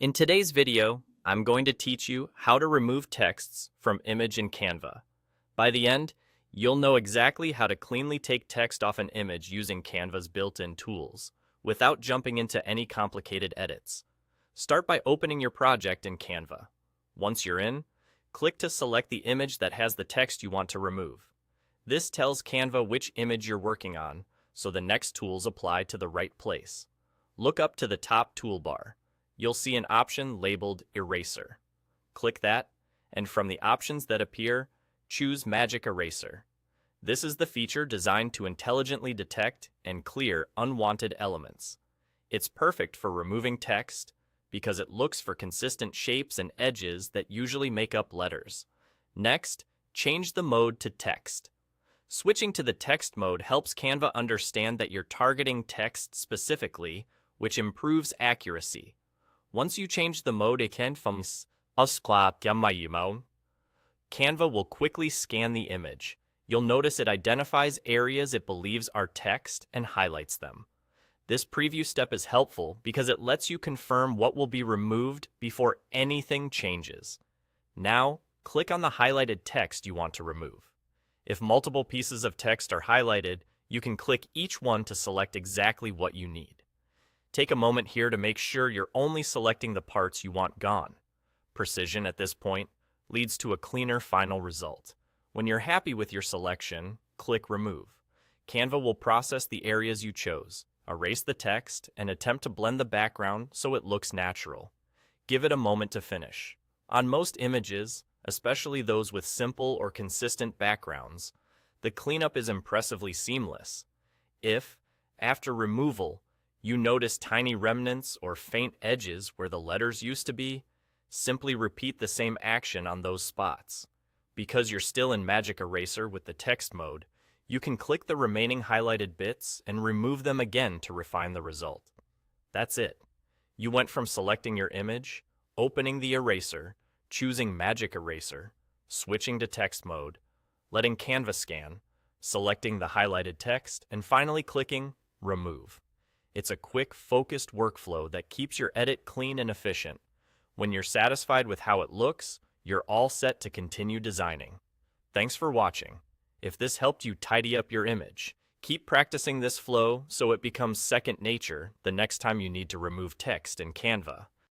In today's video, I'm going to teach you how to remove texts from image in Canva. By the end, you'll know exactly how to cleanly take text off an image using Canva's built-in tools, without jumping into any complicated edits. Start by opening your project in Canva. Once you're in, click to select the image that has the text you want to remove. This tells Canva which image you're working on, so the next tools apply to the right place. Look up to the top toolbar. You'll see an option labeled Eraser. Click that, and from the options that appear, choose Magic Eraser. This is the feature designed to intelligently detect and clear unwanted elements. It's perfect for removing text because it looks for consistent shapes and edges that usually make up letters. Next, change the mode to text. Switching to the text mode helps Canva understand that you're targeting text specifically, which improves accuracy. Once you change the mode Canva will quickly scan the image. You'll notice it identifies areas it believes are text and highlights them. This preview step is helpful because it lets you confirm what will be removed before anything changes. Now, click on the highlighted text you want to remove. If multiple pieces of text are highlighted, you can click each one to select exactly what you need. Take a moment here to make sure you're only selecting the parts you want gone. Precision at this point leads to a cleaner final result. When you're happy with your selection, click Remove. Canva will process the areas you chose, erase the text, and attempt to blend the background so it looks natural. Give it a moment to finish. On most images, especially those with simple or consistent backgrounds, the cleanup is impressively seamless. If, after removal, you notice tiny remnants or faint edges where the letters used to be, simply repeat the same action on those spots. Because you're still in Magic Eraser with the text mode, you can click the remaining highlighted bits and remove them again to refine the result. That's it. You went from selecting your image, opening the eraser, choosing Magic Eraser, switching to text mode, letting Canva scan, selecting the highlighted text, and finally clicking Remove. It's a quick, focused workflow that keeps your edit clean and efficient. When you're satisfied with how it looks, you're all set to continue designing. Thanks for watching. If this helped you tidy up your image, keep practicing this flow so it becomes second nature the next time you need to remove text in Canva.